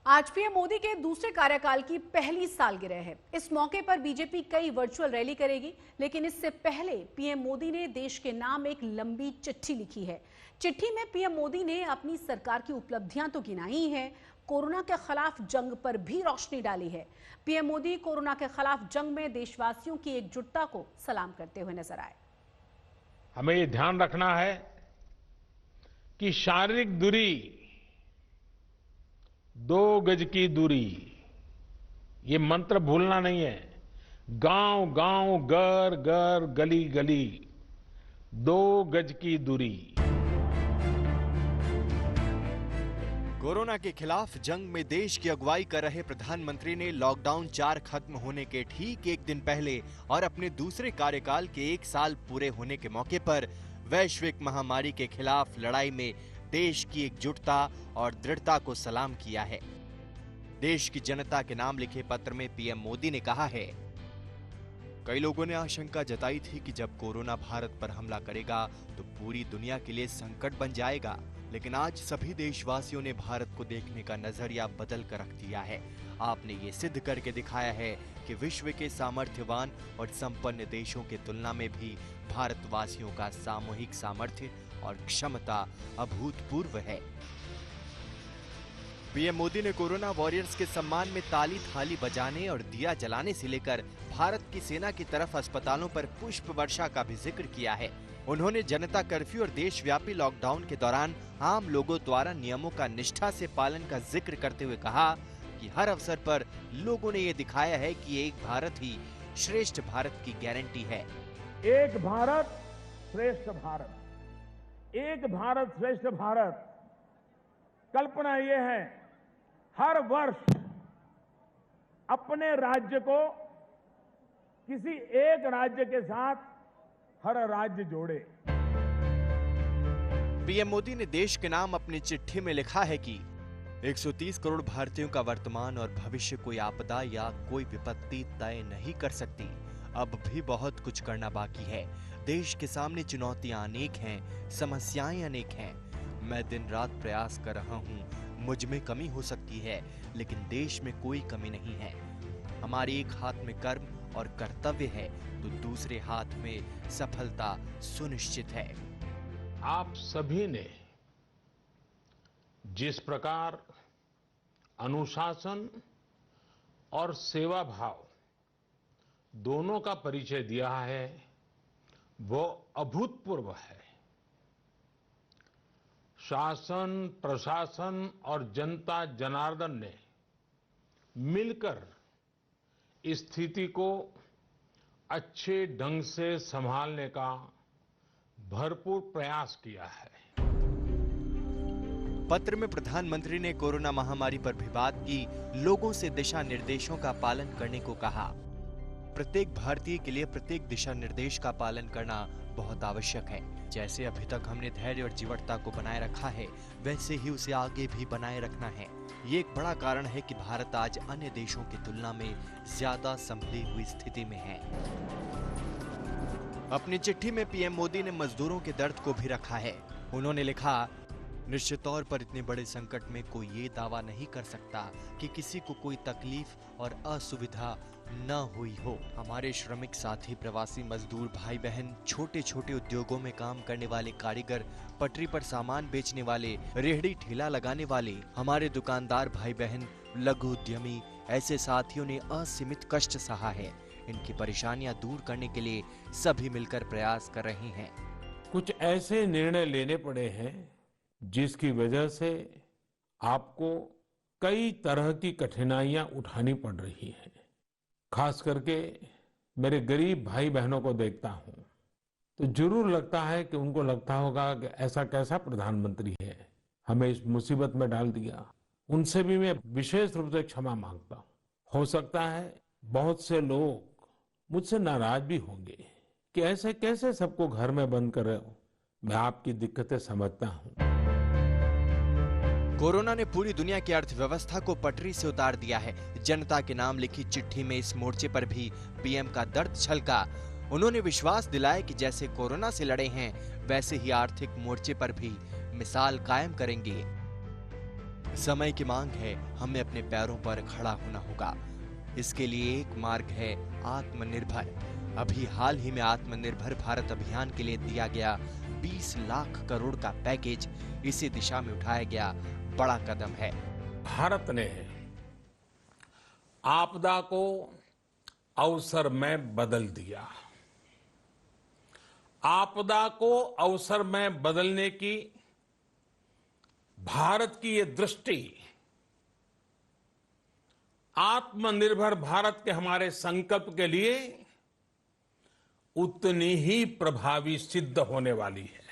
आज पीएम मोदी के दूसरे कार्यकाल की पहली सालगिरह है। इस मौके पर बीजेपी कई वर्चुअल रैली करेगी, लेकिन इससे पहले पीएम मोदी ने देश के नाम एक लंबी चिट्ठी लिखी है। चिट्ठी में पीएम मोदी ने अपनी सरकार की उपलब्धियां तो गिनाई हैं, कोरोना के खिलाफ जंग पर भी रोशनी डाली है। पीएम मोदी कोरोना के खिलाफ जंग में देशवासियों की एकजुटता को सलाम करते हुए नजर आए। हमें ये ध्यान रखना है कि शारीरिक दूरी, 2 गज की दूरी, ये मंत्र भूलना नहीं है। गांव गांव, घर घर, गली गली, 2 गज की दूरी। कोरोना के खिलाफ जंग में देश की अगुवाई कर रहे प्रधानमंत्री ने लॉकडाउन 4 खत्म होने के ठीक एक दिन पहले और अपने दूसरे कार्यकाल के 1 साल पूरे होने के मौके पर वैश्विक महामारी के खिलाफ लड़ाई में देश की एकजुटता और दृढ़ता को सलाम किया है। देश की जनता के नाम लिखे पत्र में पीएम मोदी ने कहा है, कई लोगों ने आशंका जताई थी कि जब कोरोना भारत पर हमला करेगा तो पूरी दुनिया के लिए संकट बन जाएगा, लेकिन आज सभी देशवासियों ने भारत को देखने का नजरिया बदल कर रख दिया है। आपने ये सिद्ध करके दिखाया है कि विश्व के सामर्थ्यवान और संपन्न देशों की तुलना में भी भारतवासियों का सामूहिक सामर्थ्य और क्षमता अभूतपूर्व है। पीएम मोदी ने कोरोना वॉरियर्स के सम्मान में ताली थाली बजाने और दिया जलाने से लेकर भारत की सेना की तरफ अस्पतालों पर पुष्प वर्षा का भी जिक्र किया है। उन्होंने जनता कर्फ्यू और देशव्यापी लॉकडाउन के दौरान आम लोगों द्वारा नियमों का निष्ठा से पालन का जिक्र करते हुए कहा कि हर अवसर पर लोगों ने ये दिखाया है कि एक भारत ही श्रेष्ठ भारत की गारंटी है। एक भारत श्रेष्ठ भारत, एक भारत श्रेष्ठ भारत। कल्पना यह है, हर वर्ष अपने राज्य को किसी एक राज्य के साथ हर राज्य जोड़े। पीएम मोदी ने देश के नाम अपनी चिट्ठी में लिखा है कि 130 करोड़ भारतीयों का वर्तमान और भविष्य कोई आपदा या कोई विपत्ति तय नहीं कर सकती। अब भी बहुत कुछ करना बाकी है। देश के सामने चुनौतियां अनेक हैं, समस्याएं अनेक हैं। मैं दिन रात प्रयास कर रहा हूं। मुझ में कमी हो सकती है, लेकिन देश में कोई कमी नहीं है। हमारे एक हाथ में कर्म और कर्तव्य है, तो दूसरे हाथ में सफलता सुनिश्चित है। आप सभी ने जिस प्रकार अनुशासन और सेवा भाव दोनों का परिचय दिया है, वो अभूतपूर्व है। शासन, प्रशासन और जनता जनार्दन ने मिलकर इस स्थिति को अच्छे ढंग से संभालने का भरपूर प्रयास किया है। पत्र में प्रधानमंत्री ने कोरोना महामारी पर भी बात की, लोगों से दिशा निर्देशों का पालन करने को कहा। प्रत्येक भारतीय के लिए प्रत्येक दिशा निर्देश का पालन करना बहुत आवश्यक है। जैसे अभी तक हमने धैर्य और जीवटता को बनाए रखा है, वैसे ही उसे आगे भी बनाए रखना है। ये एक बड़ा कारण है कि भारत आज अन्य देशों की तुलना में ज्यादा संभली हुई स्थिति में है। अपनी चिट्ठी में पीएम मोदी ने मजदूरों के दर्द को भी रखा है। उन्होंने लिखा, निश्चित तौर पर इतने बड़े संकट में कोई ये दावा नहीं कर सकता कि किसी को कोई तकलीफ और असुविधा न हुई हो। हमारे श्रमिक साथी, प्रवासी मजदूर भाई बहन, छोटे छोटे उद्योगों में काम करने वाले कारीगर, पटरी पर सामान बेचने वाले, रेहड़ी ठेला लगाने वाले, हमारे दुकानदार भाई बहन, लघु उद्यमी, ऐसे साथियों ने असीमित कष्ट सहा है। इनकी परेशानियां दूर करने के लिए सभी मिलकर प्रयास कर रहे हैं। कुछ ऐसे निर्णय लेने पड़े हैं जिसकी वजह से आपको कई तरह की कठिनाइयां उठानी पड़ रही हैं। खास करके मेरे गरीब भाई बहनों को देखता हूं तो जरूर लगता है कि उनको लगता होगा कि ऐसा कैसा प्रधानमंत्री है, हमें इस मुसीबत में डाल दिया। उनसे भी मैं विशेष रूप से क्षमा मांगता हूं। हो सकता है बहुत से लोग मुझसे नाराज भी होंगे कि ऐसे कैसे सबको घर में बंद कर रहे हो। मैं आपकी दिक्कतें समझता हूं। कोरोना ने पूरी दुनिया की अर्थव्यवस्था को पटरी से उतार दिया है। जनता के नाम लिखी चिट्ठी में इस मोर्चे पर भी पीएम का दर्द छलका। उन्होंने विश्वास दिलाया कि जैसे कोरोना से लड़े हैं, वैसे ही आर्थिक मोर्चे पर भी मिसाल कायम करेंगे। समय की मांग है, हमें अपने पैरों पर खड़ा होना होगा। इसके लिए एक मार्ग है आत्मनिर्भर। अभी हाल ही में आत्मनिर्भर भारत अभियान के लिए दिया गया 20 लाख करोड़ का पैकेज इसी दिशा में उठाया गया बड़ा कदम है। भारत ने आपदा को अवसर में बदल दिया। आपदा को अवसर में बदलने की भारत की ये दृष्टि आत्मनिर्भर भारत के हमारे संकल्प के लिए उतनी ही प्रभावी सिद्ध होने वाली है।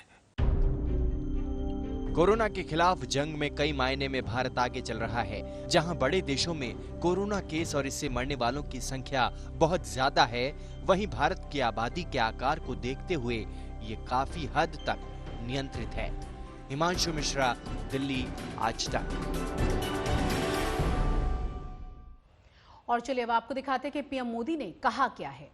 कोरोना के खिलाफ जंग में कई मायने में भारत आगे चल रहा है। जहां बड़े देशों में कोरोना केस और इससे मरने वालों की संख्या बहुत ज्यादा है, वहीं भारत की आबादी के आकार को देखते हुए ये काफी हद तक नियंत्रित है। हिमांशु मिश्रा, दिल्ली, आज तक। और चलिए अब आपको दिखाते हैं कि पीएम मोदी ने कहा क्या है।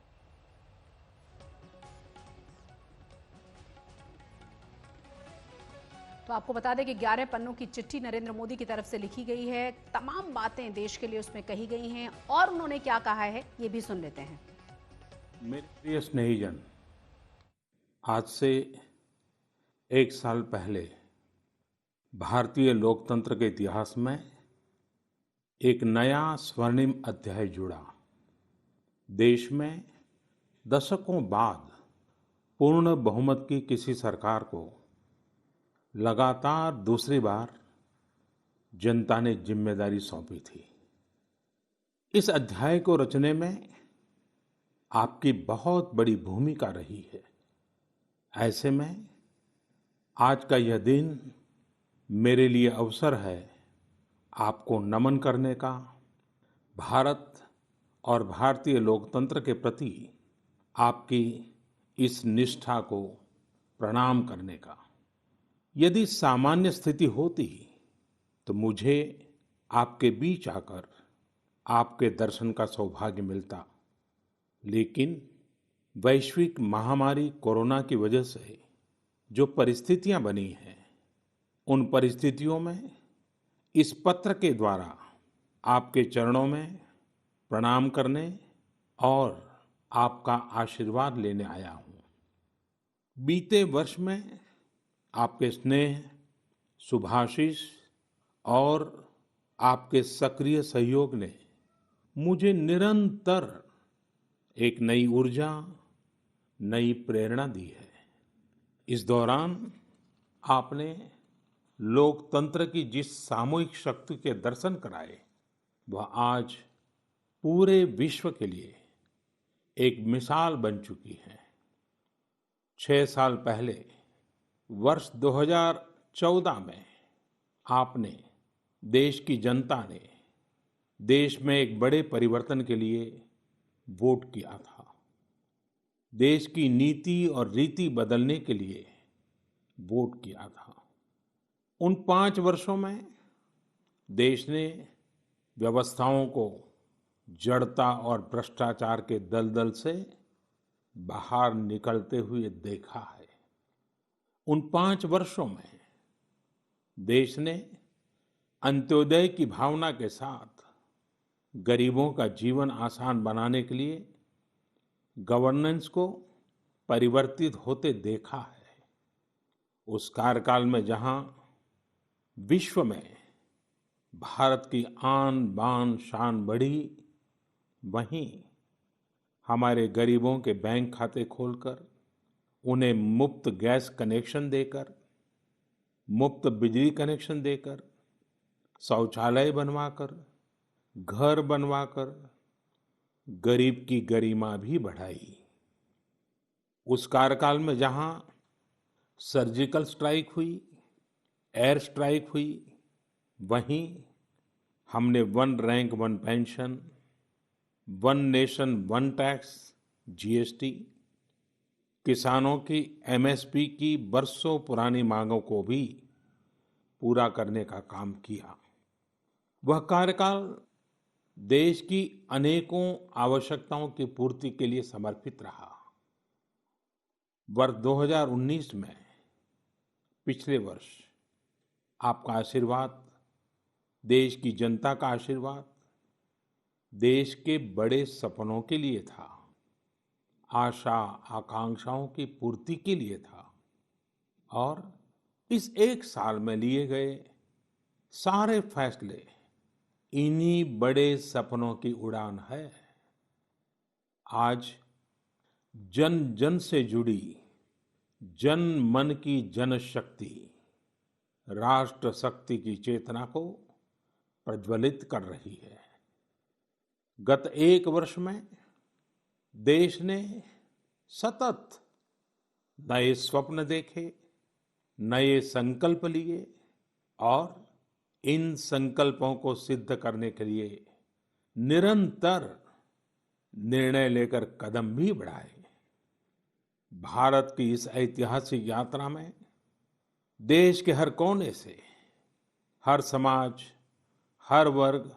तो आपको बता दें कि 11 पन्नों की चिट्ठी नरेंद्र मोदी की तरफ से लिखी गई है। तमाम बातें देश के लिए उसमें कही गई हैं और उन्होंने क्या कहा है ये भी सुन लेते हैं। मेरे प्रिय स्नेहीजन, आज से 1 साल पहले भारतीय लोकतंत्र के इतिहास में एक नया स्वर्णिम अध्याय जुड़ा। देश में दशकों बाद पूर्ण बहुमत की किसी सरकार को लगातार दूसरी बार जनता ने जिम्मेदारी सौंपी थी। इस अध्याय को रचने में आपकी बहुत बड़ी भूमिका रही है। ऐसे में आज का यह दिन मेरे लिए अवसर है आपको नमन करने का, भारत और भारतीय लोकतंत्र के प्रति आपकी इस निष्ठा को प्रणाम करने का। यदि सामान्य स्थिति होती तो मुझे आपके बीच आकर आपके दर्शन का सौभाग्य मिलता, लेकिन वैश्विक महामारी कोरोना की वजह से जो परिस्थितियां बनी हैं, उन परिस्थितियों में इस पत्र के द्वारा आपके चरणों में प्रणाम करने और आपका आशीर्वाद लेने आया हूं। बीते वर्ष में आपके स्नेह, शुभाशीष और आपके सक्रिय सहयोग ने मुझे निरंतर एक नई ऊर्जा, नई प्रेरणा दी है। इस दौरान आपने लोकतंत्र की जिस सामूहिक शक्ति के दर्शन कराए, वह आज पूरे विश्व के लिए एक मिसाल बन चुकी है। 6 साल पहले वर्ष 2014 में आपने, देश की जनता ने देश में एक बड़े परिवर्तन के लिए वोट किया था। देश की नीति और रीति बदलने के लिए वोट किया था। उन 5 वर्षों में देश ने व्यवस्थाओं को जड़ता और भ्रष्टाचार के दलदल से बाहर निकलते हुए देखा है। उन 5 वर्षों में देश ने अंत्योदय की भावना के साथ गरीबों का जीवन आसान बनाने के लिए गवर्नेंस को परिवर्तित होते देखा है। उस कार्यकाल में जहां विश्व में भारत की आन बान शान बढ़ी, वहीं हमारे गरीबों के बैंक खाते खोलकर, उन्हें मुफ्त गैस कनेक्शन देकर, मुफ्त बिजली कनेक्शन देकर, शौचालय बनवाकर, घर बनवाकर गरीब की गरिमा भी बढ़ाई। उस कार्यकाल में जहां सर्जिकल स्ट्राइक हुई, एयर स्ट्राइक हुई, वहीं हमने 1 rank 1 pension, 1 nation 1 tax, GST, किसानों की एमएसपी की बरसों पुरानी मांगों को भी पूरा करने का काम किया। वह कार्यकाल देश की अनेकों आवश्यकताओं की पूर्ति के लिए समर्पित रहा। वर्ष 2019 में, पिछले वर्ष, आपका आशीर्वाद देश की जनता का आशीर्वाद देश के बड़े सपनों के लिए था, आशा आकांक्षाओं की पूर्ति के लिए था और इस एक साल में लिए गए सारे फैसले इन्हीं बड़े सपनों की उड़ान है। आज जन जन से जुड़ी जन मन की जनशक्ति राष्ट्र शक्ति की चेतना को प्रज्वलित कर रही है। गत एक वर्ष में देश ने सतत नए स्वप्न देखे, नए संकल्प लिए और इन संकल्पों को सिद्ध करने के लिए निरंतर निर्णय लेकर कदम भी बढ़ाए। भारत की इस ऐतिहासिक यात्रा में देश के हर कोने से, हर समाज, हर वर्ग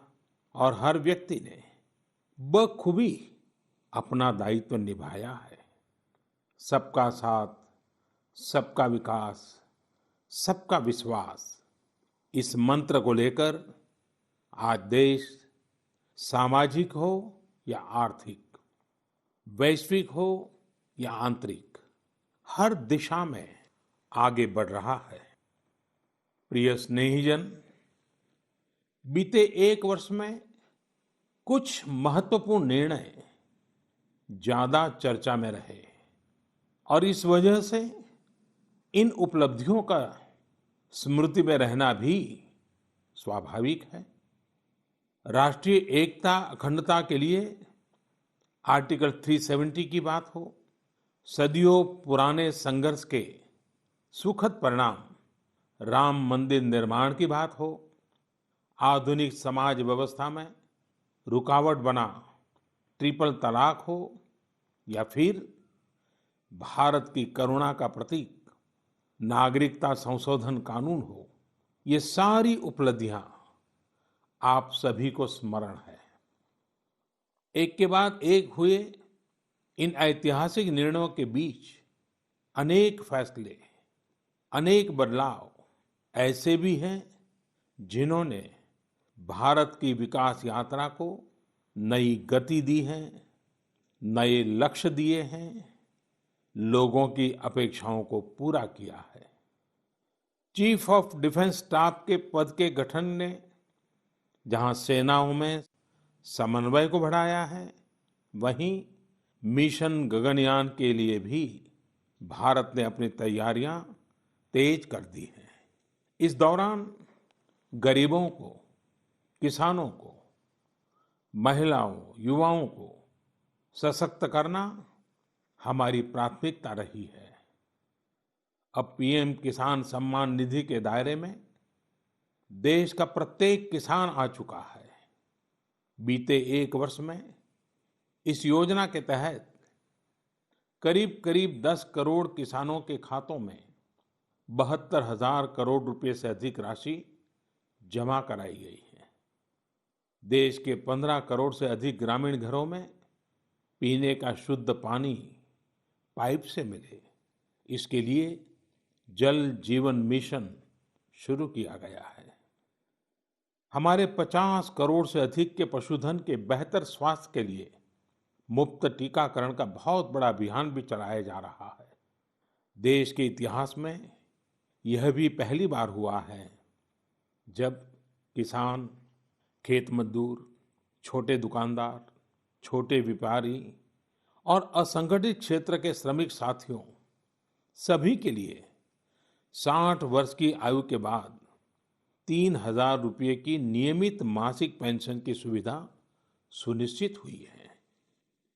और हर व्यक्ति ने बखूबी अपना दायित्व निभाया है। सबका साथ, सबका विकास, सबका विश्वास, इस मंत्र को लेकर आज देश सामाजिक हो या आर्थिक, वैश्विक हो या आंतरिक, हर दिशा में आगे बढ़ रहा है। प्रिय स्नेहीजन, बीते एक वर्ष में कुछ महत्वपूर्ण निर्णय ज्यादा चर्चा में रहे और इस वजह से इन उपलब्धियों का स्मृति में रहना भी स्वाभाविक है। राष्ट्रीय एकता अखंडता के लिए आर्टिकल 370 की बात हो, सदियों पुराने संघर्ष के सुखद परिणाम राम मंदिर निर्माण की बात हो, आधुनिक समाज व्यवस्था में रुकावट बना ट्रिपल तलाक हो या फिर भारत की करुणा का प्रतीक नागरिकता संशोधन कानून हो, ये सारी उपलब्धियां आप सभी को स्मरण है। एक के बाद एक हुए इन ऐतिहासिक निर्णयों के बीच अनेक फैसले, अनेक बदलाव ऐसे भी हैं जिन्होंने भारत की विकास यात्रा को नई गति दी है, नए लक्ष्य दिए हैं, लोगों की अपेक्षाओं को पूरा किया है। चीफ ऑफ डिफेंस स्टाफ के पद के गठन ने जहां सेनाओं में समन्वय को बढ़ाया है, वहीं मिशन गगनयान के लिए भी भारत ने अपनी तैयारियां तेज कर दी हैं। इस दौरान गरीबों को, किसानों को, महिलाओं, युवाओं को सशक्त करना हमारी प्राथमिकता रही है। अब पीएम किसान सम्मान निधि के दायरे में देश का प्रत्येक किसान आ चुका है। बीते एक वर्ष में इस योजना के तहत करीब करीब 10 करोड़ किसानों के खातों में 72,000 करोड़ रुपए से अधिक राशि जमा कराई गई है। देश के 15 करोड़ से अधिक ग्रामीण घरों में पीने का शुद्ध पानी पाइप से मिले, इसके लिए जल जीवन मिशन शुरू किया गया है। हमारे 50 करोड़ से अधिक के पशुधन के बेहतर स्वास्थ्य के लिए मुफ्त टीकाकरण का बहुत बड़ा अभियान भी चलाया जा रहा है। देश के इतिहास में यह भी पहली बार हुआ है जब किसान, खेत मजदूर, छोटे दुकानदार, छोटे व्यापारी और असंगठित क्षेत्र के श्रमिक साथियों सभी के लिए 60 वर्ष की आयु के बाद 3,000 रुपये की नियमित मासिक पेंशन की सुविधा सुनिश्चित हुई है।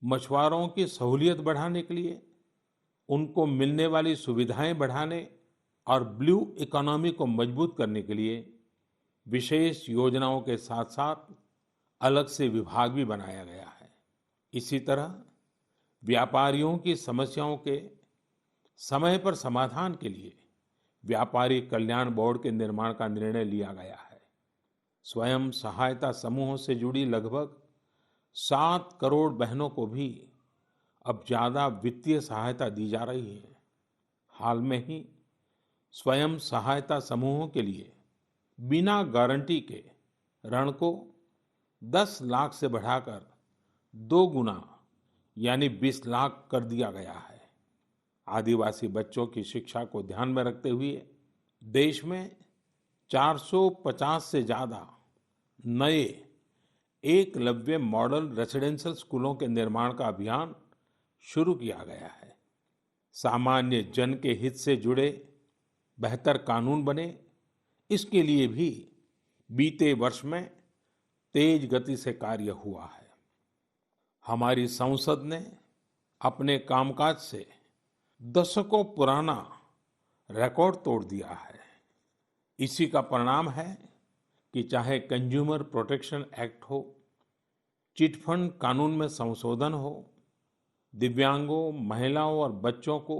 मछुआरों की सहूलियत बढ़ाने के लिए, उनको मिलने वाली सुविधाएं बढ़ाने और ब्लू इकोनॉमी को मजबूत करने के लिए विशेष योजनाओं के साथ साथ अलग से विभाग भी बनाया गया है। इसी तरह व्यापारियों की समस्याओं के समय पर समाधान के लिए व्यापारी कल्याण बोर्ड के निर्माण का निर्णय लिया गया है। स्वयं सहायता समूहों से जुड़ी लगभग 7 करोड़ बहनों को भी अब ज्यादा वित्तीय सहायता दी जा रही है। हाल में ही स्वयं सहायता समूहों के लिए बिना गारंटी के ऋण को 10 लाख से बढ़ाकर 2 गुना यानी 20 लाख कर दिया गया है। आदिवासी बच्चों की शिक्षा को ध्यान में रखते हुए देश में 450 से ज्यादा नए एकलव्य मॉडल रेसिडेंशियल स्कूलों के निर्माण का अभियान शुरू किया गया है। सामान्य जन के हित से जुड़े बेहतर कानून बने, इसके लिए भी बीते वर्ष में तेज गति से कार्य हुआ है। हमारी संसद ने अपने कामकाज से दशकों पुराना रिकॉर्ड तोड़ दिया है। इसी का परिणाम है कि चाहे कंज्यूमर प्रोटेक्शन एक्ट हो, चिट फंड कानून में संशोधन हो, दिव्यांगों, महिलाओं और बच्चों को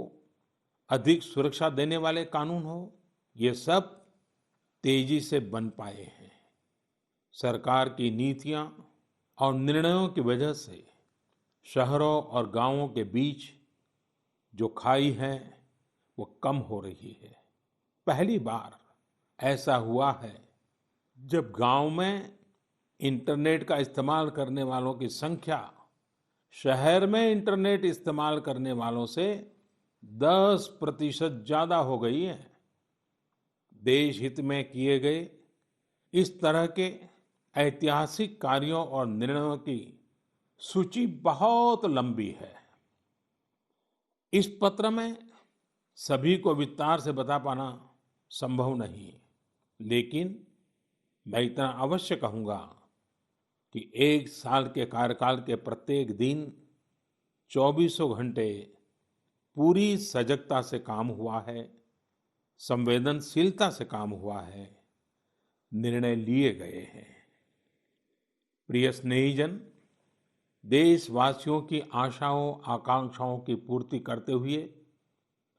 अधिक सुरक्षा देने वाले कानून हो, ये सब तेजी से बन पाए हैं। सरकार की नीतियां और निर्णयों की वजह से शहरों और गांवों के बीच जो खाई है वो कम हो रही है। पहली बार ऐसा हुआ है जब गांव में इंटरनेट का इस्तेमाल करने वालों की संख्या शहर में इंटरनेट इस्तेमाल करने वालों से 10% ज्यादा हो गई है। देश हित में किए गए इस तरह के ऐतिहासिक कार्यों और निर्णयों की सूची बहुत लंबी है। इस पत्र में सभी को विस्तार से बता पाना संभव नहीं, लेकिन मैं इतना अवश्य कहूंगा कि 1 साल के कार्यकाल के प्रत्येक दिन 24 घंटे पूरी सजगता से काम हुआ है, संवेदनशीलता से काम हुआ है, निर्णय लिए गए हैं। प्रिय स्नेहीजन, देशवासियों की आशाओं आकांक्षाओं की पूर्ति करते हुए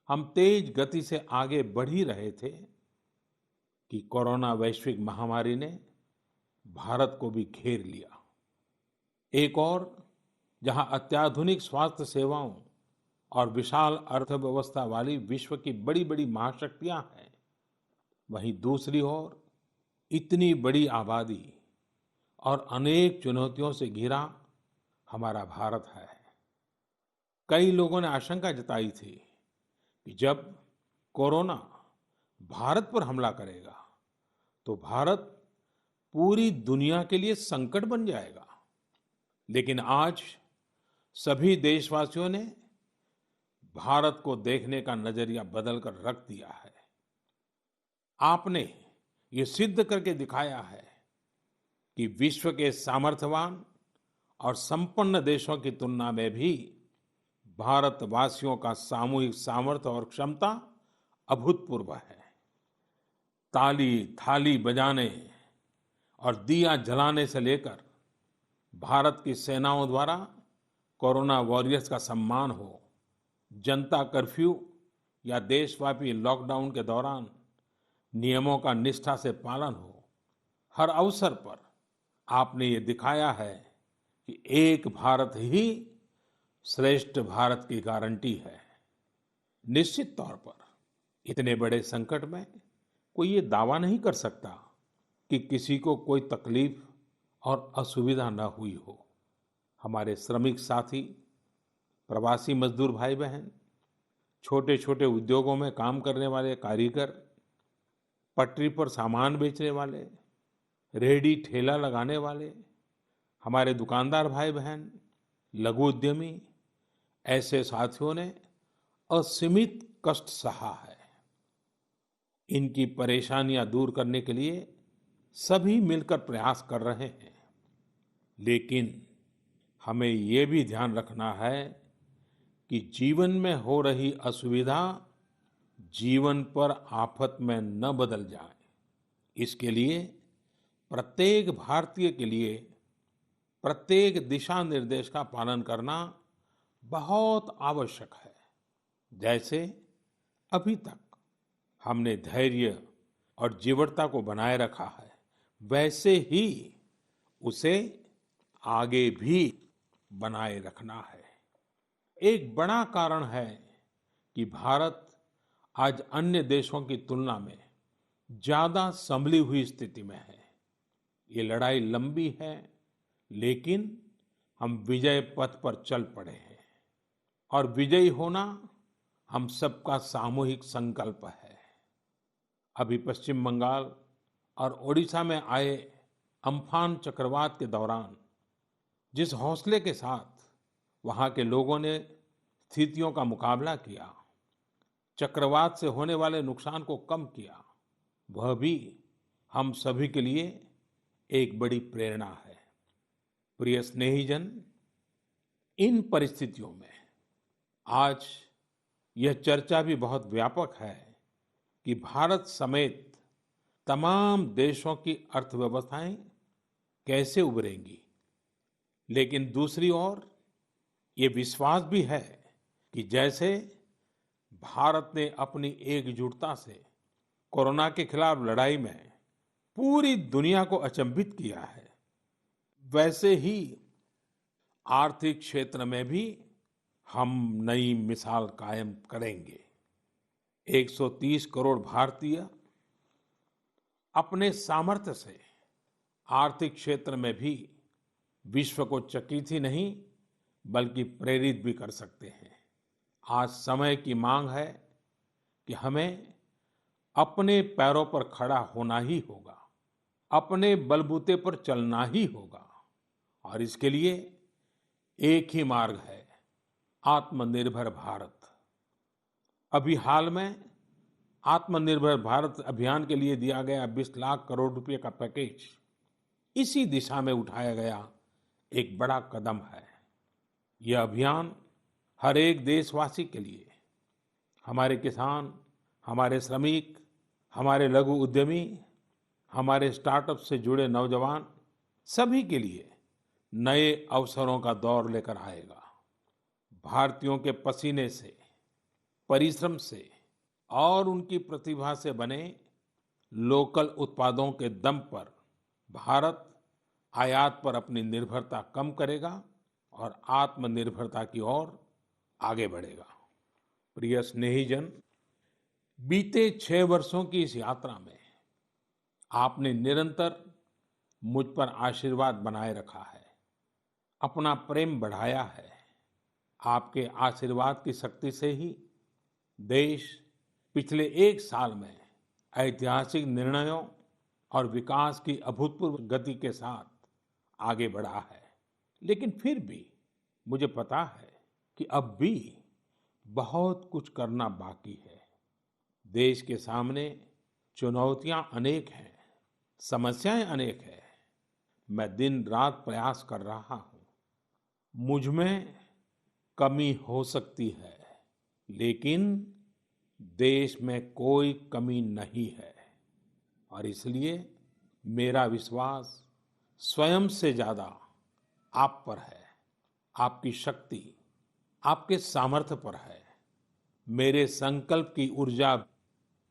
हम तेज गति से आगे बढ़ ही रहे थे कि कोरोना वैश्विक महामारी ने भारत को भी घेर लिया। एक और जहां अत्याधुनिक स्वास्थ्य सेवाओं और विशाल अर्थव्यवस्था वाली विश्व की बड़ी बड़ी महाशक्तियां हैं, वहीं दूसरी ओर इतनी बड़ी आबादी और अनेक चुनौतियों से घिरा हमारा भारत है। कई लोगों ने आशंका जताई थी कि जब कोरोना भारत पर हमला करेगा तो भारत पूरी दुनिया के लिए संकट बन जाएगा। लेकिन आज सभी देशवासियों ने भारत को देखने का नजरिया बदलकर रख दिया है। आपने ये सिद्ध करके दिखाया है कि विश्व के सामर्थ्यवान और संपन्न देशों की तुलना में भी भारतवासियों का सामूहिक सामर्थ्य और क्षमता अभूतपूर्व है। ताली थाली बजाने और दिया जलाने से लेकर भारत की सेनाओं द्वारा कोरोना वॉरियर्स का सम्मान हो, जनता कर्फ्यू या देशव्यापी लॉकडाउन के दौरान नियमों का निष्ठा से पालन हो, हर अवसर पर आपने ये दिखाया है कि एक भारत ही श्रेष्ठ भारत की गारंटी है। निश्चित तौर पर इतने बड़े संकट में कोई ये दावा नहीं कर सकता कि किसी को कोई तकलीफ और असुविधा न हुई हो। हमारे श्रमिक साथी, प्रवासी मजदूर भाई बहन, छोटे छोटे उद्योगों में काम करने वाले कारीगर, पटरी पर सामान बेचने वाले, रेहड़ी ठेला लगाने वाले, हमारे दुकानदार भाई बहन, लघु उद्यमी, ऐसे साथियों ने असीमित कष्ट सहा है। इनकी परेशानियां दूर करने के लिए सभी मिलकर प्रयास कर रहे हैं, लेकिन हमें ये भी ध्यान रखना है कि जीवन में हो रही असुविधा जीवन पर आफत में न बदल जाए। इसके लिए प्रत्येक भारतीय के लिए प्रत्येक दिशा निर्देश का पालन करना बहुत आवश्यक है। जैसे अभी तक हमने धैर्य और जीवटता को बनाए रखा है, वैसे ही उसे आगे भी बनाए रखना है। एक बड़ा कारण है कि भारत आज अन्य देशों की तुलना में ज्यादा संभली हुई स्थिति में है। ये लड़ाई लंबी है, लेकिन हम विजय पथ पर चल पड़े हैं और विजयी होना हम सबका सामूहिक संकल्प है। अभी पश्चिम बंगाल और ओडिशा में आए अम्फान चक्रवात के दौरान जिस हौसले के साथ वहां के लोगों ने स्थितियों का मुकाबला किया, चक्रवात से होने वाले नुकसान को कम किया, वह भी हम सभी के लिए एक बड़ी प्रेरणा है। प्रिय स्नेहीजन, इन परिस्थितियों में आज यह चर्चा भी बहुत व्यापक है कि भारत समेत तमाम देशों की अर्थव्यवस्थाएं कैसे उभरेंगी, लेकिन दूसरी ओर ये विश्वास भी है कि जैसे भारत ने अपनी एकजुटता से कोरोना के खिलाफ लड़ाई में पूरी दुनिया को अचंभित किया है, वैसे ही आर्थिक क्षेत्र में भी हम नई मिसाल कायम करेंगे। 130 करोड़ भारतीय अपने सामर्थ्य से आर्थिक क्षेत्र में भी विश्व को चकित ही नहीं बल्कि प्रेरित भी कर सकते हैं। आज समय की मांग है कि हमें अपने पैरों पर खड़ा होना ही होगा, अपने बलबूते पर चलना ही होगा और इसके लिए एक ही मार्ग है, आत्मनिर्भर भारत। अभी हाल में आत्मनिर्भर भारत अभियान के लिए दिया गया 20 लाख करोड़ रुपए का पैकेज इसी दिशा में उठाया गया एक बड़ा कदम है। यह अभियान हर एक देशवासी के लिए, हमारे किसान, हमारे श्रमिक, हमारे लघु उद्यमी, हमारे स्टार्टअप से जुड़े नौजवान, सभी के लिए नए अवसरों का दौर लेकर आएगा। भारतीयों के पसीने से, परिश्रम से और उनकी प्रतिभा से बने लोकल उत्पादों के दम पर भारत आयात पर अपनी निर्भरता कम करेगा और आत्मनिर्भरता की ओर आगे बढ़ेगा। प्रिय स्नेहीजन, बीते 6 वर्षों की इस यात्रा में आपने निरंतर मुझ पर आशीर्वाद बनाए रखा है, अपना प्रेम बढ़ाया है। आपके आशीर्वाद की शक्ति से ही देश पिछले 1 साल में ऐतिहासिक निर्णयों और विकास की अभूतपूर्व गति के साथ आगे बढ़ा है। लेकिन फिर भी मुझे पता है कि अब भी बहुत कुछ करना बाकी है। देश के सामने चुनौतियां अनेक हैं, समस्याएं अनेक हैं। मैं दिन रात प्रयास कर रहा हूं। मुझ में कमी हो सकती है, लेकिन देश में कोई कमी नहीं है और इसलिए मेरा विश्वास स्वयं से ज्यादा आप पर है, आपकी शक्ति, आपके सामर्थ्य पर है। मेरे संकल्प की ऊर्जा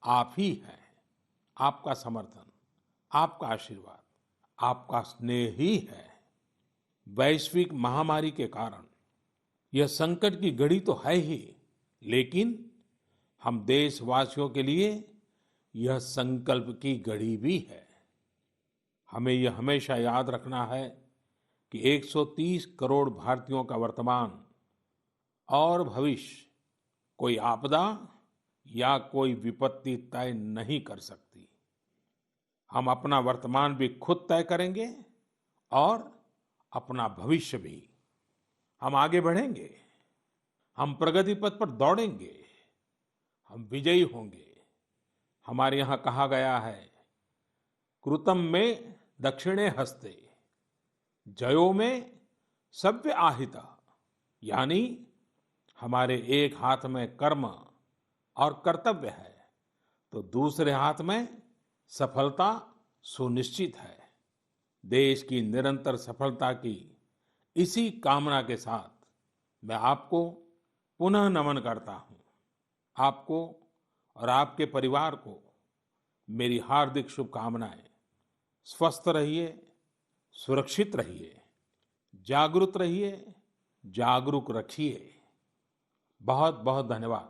आप ही है। आपका समर्थन, आपका आशीर्वाद, आपका स्नेह ही है। वैश्विक महामारी के कारण यह संकट की घड़ी तो है ही, लेकिन हम देशवासियों के लिए यह संकल्प की घड़ी भी है। हमें यह हमेशा याद रखना है कि 130 करोड़ भारतीयों का वर्तमान और भविष्य कोई आपदा या कोई विपत्ति तय नहीं कर सकती। हम अपना वर्तमान भी खुद तय करेंगे और अपना भविष्य भी। हम आगे बढ़ेंगे, हम प्रगति पथ पर दौड़ेंगे, हम विजयी होंगे। हमारे यहाँ कहा गया है, कृतम में दक्षिणे हस्ते जयो में सव्य आहिता, यानी हमारे एक हाथ में कर्म और कर्तव्य है तो दूसरे हाथ में सफलता सुनिश्चित है। देश की निरंतर सफलता की इसी कामना के साथ मैं आपको पुनः नमन करता हूं। आपको और आपके परिवार को मेरी हार्दिक शुभकामनाएं। स्वस्थ रहिए, सुरक्षित रहिए, जागरूक रहिए, जागरूक रखिए। बहुत बहुत धन्यवाद।